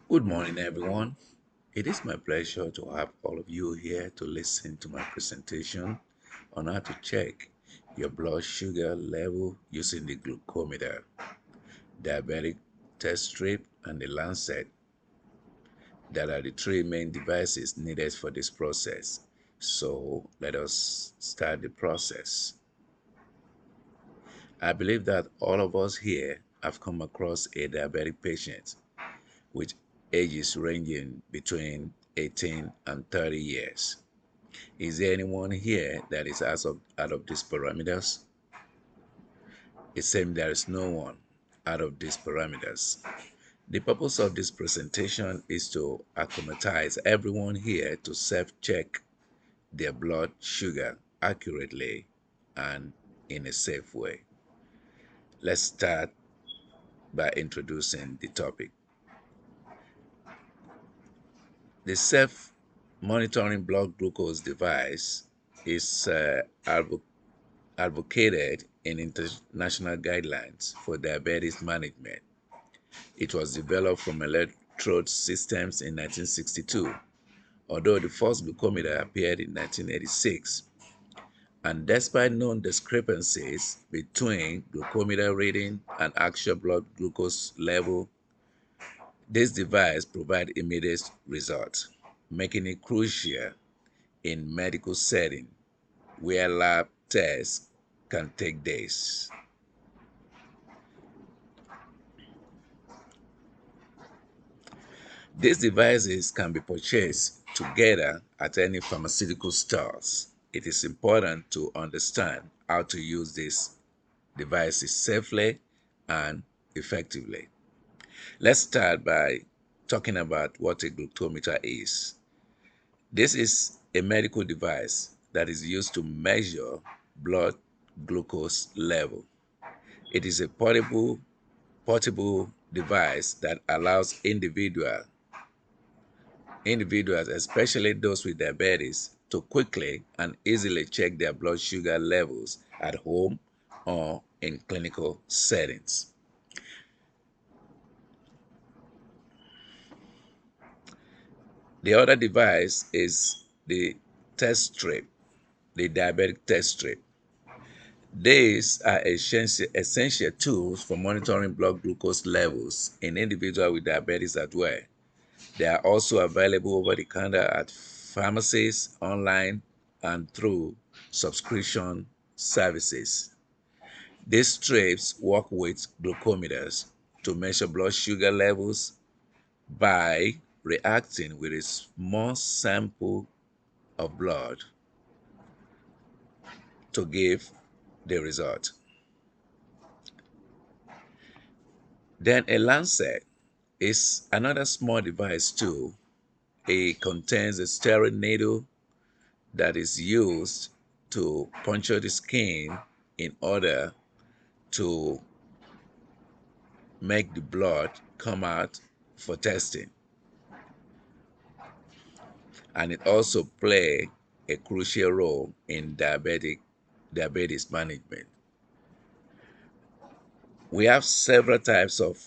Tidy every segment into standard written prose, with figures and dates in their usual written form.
Good morning, everyone. It is my pleasure to have all of you here to listen to my presentation on how to check your blood sugar level using the glucometer, diabetic test strip, and the lancet that are the three main devices needed for this process. So let us start the process. I believe that all of us here have come across a diabetic patient with ages ranging between 18 and 30 years. Is there anyone here that is out of these parameters? It seems there is no one out of these parameters. The purpose of this presentation is to acclimatize everyone here to self-check their blood sugar accurately and in a safe way. Let's start by introducing the topic. The self-monitoring blood glucose device is advocated in international guidelines for diabetes management. It was developed from electrode systems in 1962, although the first glucometer appeared in 1986. And despite known discrepancies between glucometer reading and actual blood glucose level, this device provides immediate results, making it crucial in medical setting where lab tests can take days. These devices can be purchased together at any pharmaceutical stores. It is important to understand how to use these devices safely and effectively. Let's start by talking about what a glucometer is. This is a medical device that is used to measure blood glucose level. It is a portable device that allows individuals, especially those with diabetes, to quickly and easily check their blood sugar levels at home or in clinical settings. The other device is the test strip, the diabetic test strip. These are essential tools for monitoring blood glucose levels in individuals with diabetes as well. They are also available over the counter at pharmacies, online, and through subscription services. These strips work with glucometers to measure blood sugar levels by reacting with a small sample of blood to give the result. Then a lancet is another small device too. It contains a sterile needle that is used to puncture the skin in order to make the blood come out for testing. And it also play a crucial role in diabetes management. We have several types of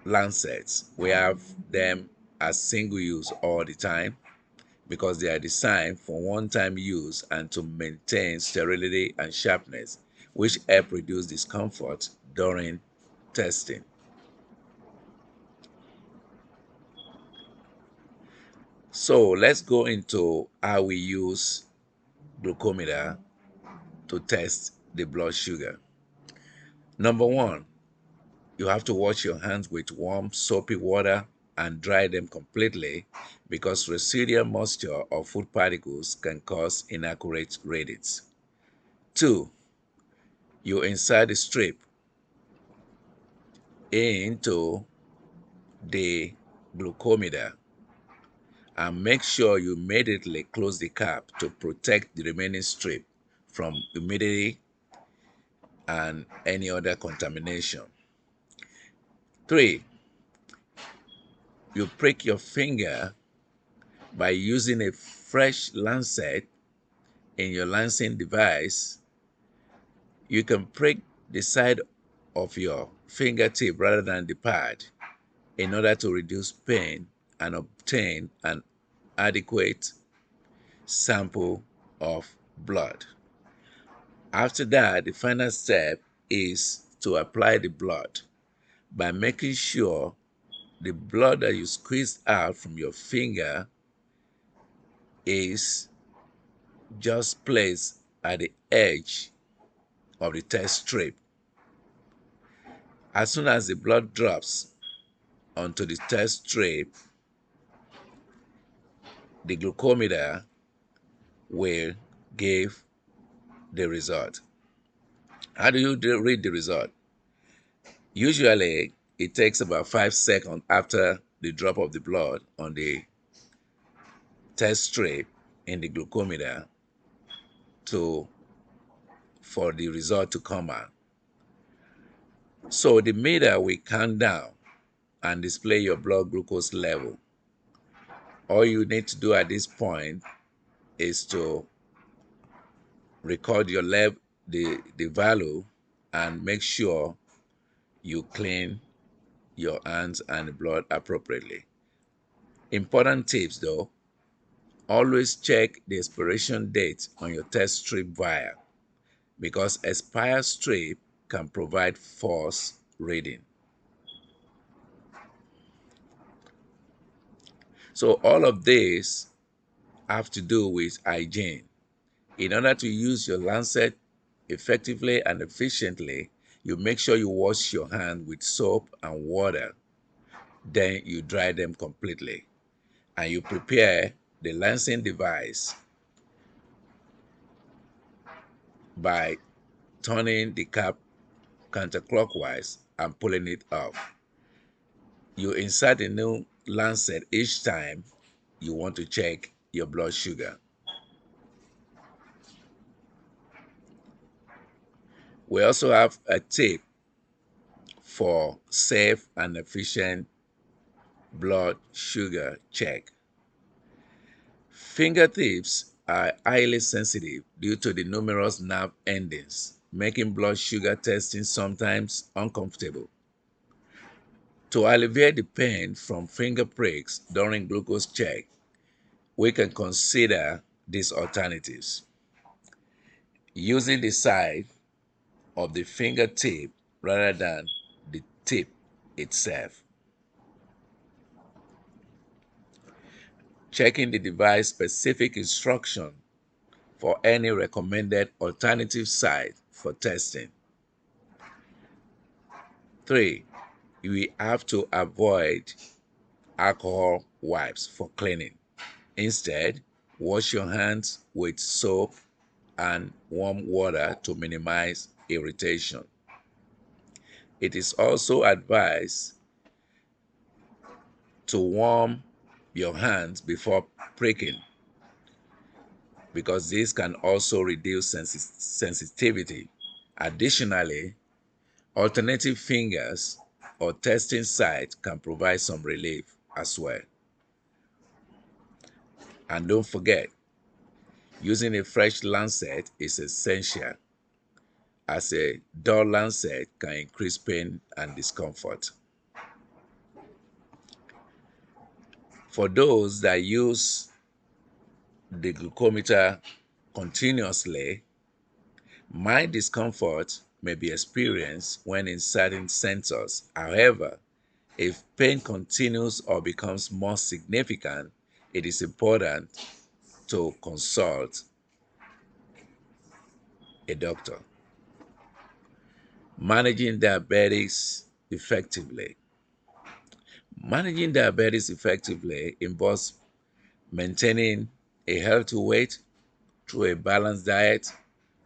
lancets. We have them as single use all the time because they are designed for one-time use and to maintain sterility and sharpness, which help reduce discomfort during testing. So let's go into how we use glucometer to test the blood sugar. Number one, you have to wash your hands with warm, soapy water and dry them completely because residual moisture or food particles can cause inaccurate readings. Two, you insert the strip into the glucometer and make sure you immediately close the cap to protect the remaining strip from humidity and any other contamination. Three, you prick your finger by using a fresh lancet in your lancing device. You can prick the side of your fingertip rather than the pad. in order to reduce pain and obtain an adequate sample of blood. After that, the final step is to apply the blood by making sure the blood that you squeeze out from your finger is just placed at the edge of the test strip. As soon as the blood drops onto the test strip, the glucometer will give the result. How do you read the result? Usually, it takes about 5 seconds after the drop of the blood on the test strip in the glucometer for the result to come out. So the meter will count down and display your blood glucose level. All you need to do at this point is to record your the value, and make sure you clean your hands and the blood appropriately. Important tips though: always check the expiration date on your test strip vial, because expired strip can provide false reading. So all of this have to do with hygiene. In order to use your lancet effectively and efficiently, you make sure you wash your hand with soap and water. Then you dry them completely, and you prepare the lancing device by turning the cap counterclockwise and pulling it off. You insert a new lancet each time you want to check your blood sugar. We also have a tip for safe and efficient blood sugar check. Fingertips are highly sensitive due to the numerous nerve endings, making blood sugar testing sometimes uncomfortable. To alleviate the pain from finger pricks during glucose check, we can consider these alternatives: using the side of the fingertip rather than the tip itself, checking the device specific instruction for any recommended alternative site for testing. 3. We have to avoid alcohol wipes for cleaning. Instead, wash your hands with soap and warm water to minimize irritation. It is also advised to warm your hands before pricking, because this can also reduce sensitivity. Additionally, alternative fingers or testing sites can provide some relief as well. And don't forget, using a fresh lancet is essential, as a dull lancet can increase pain and discomfort. For those that use the glucometer continuously, mild discomfort may be experienced when inserting sensors. However, if pain continues or becomes more significant, it is important to consult a doctor. Managing diabetes effectively. Managing diabetes effectively involves maintaining a healthy weight through a balanced diet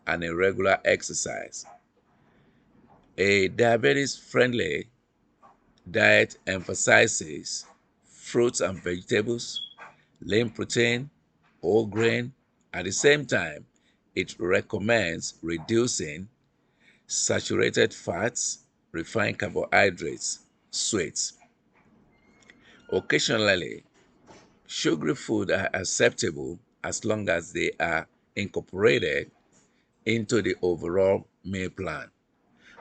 and a regular exercise. A diabetes-friendly diet emphasizes fruits and vegetables, lean protein, whole grain. At the same time, it recommends reducing saturated fats, refined carbohydrates, sweets. Occasionally, sugary foods are acceptable as long as they are incorporated into the overall meal plan.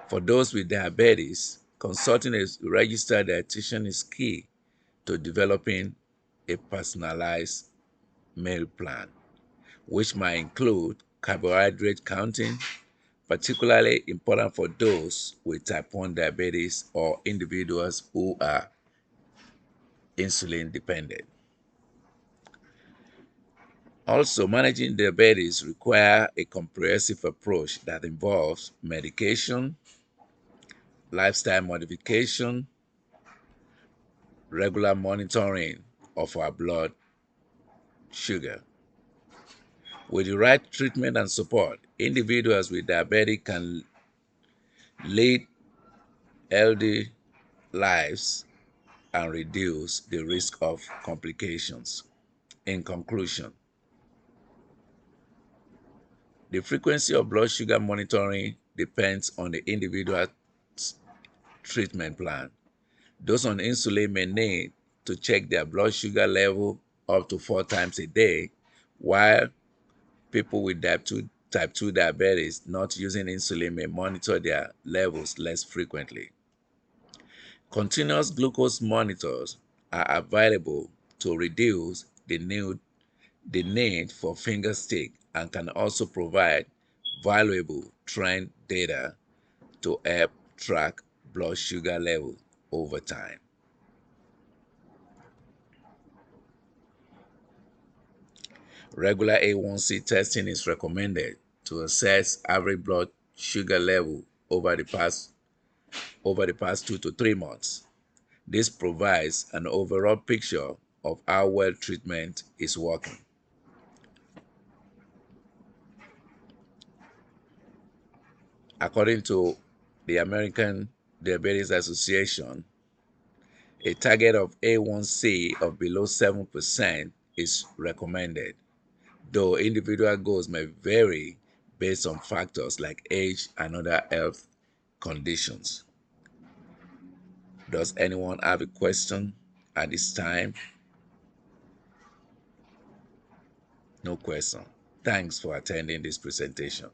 For those with diabetes, consulting a registered dietitian is key to developing a personalized meal plan, which might include carbohydrate counting, particularly important for those with type 1 diabetes or individuals who are insulin dependent. Also, managing diabetes requires a comprehensive approach that involves medication, lifestyle modification, regular monitoring of our blood sugar. With the right treatment and support, individuals with diabetes can lead healthy lives and reduce the risk of complications. In conclusion, the frequency of blood sugar monitoring depends on the individual's treatment plan. Those on insulin may need to check their blood sugar level up to 4 times a day, while people with type 2 diabetes not using insulin may monitor their levels less frequently. Continuous glucose monitors are available to reduce the need for finger stick and can also provide valuable trend data to help track blood sugar levels over time. Regular A1C testing is recommended to assess average blood sugar level over the past 2 to 3 months. This provides an overall picture of how well treatment is working. According to the American Diabetes Association, a target of A1C of below 7% is recommended, though individual goals may vary based on factors like age and other health conditions. Does anyone have a question at this time? No question. Thanks for attending this presentation.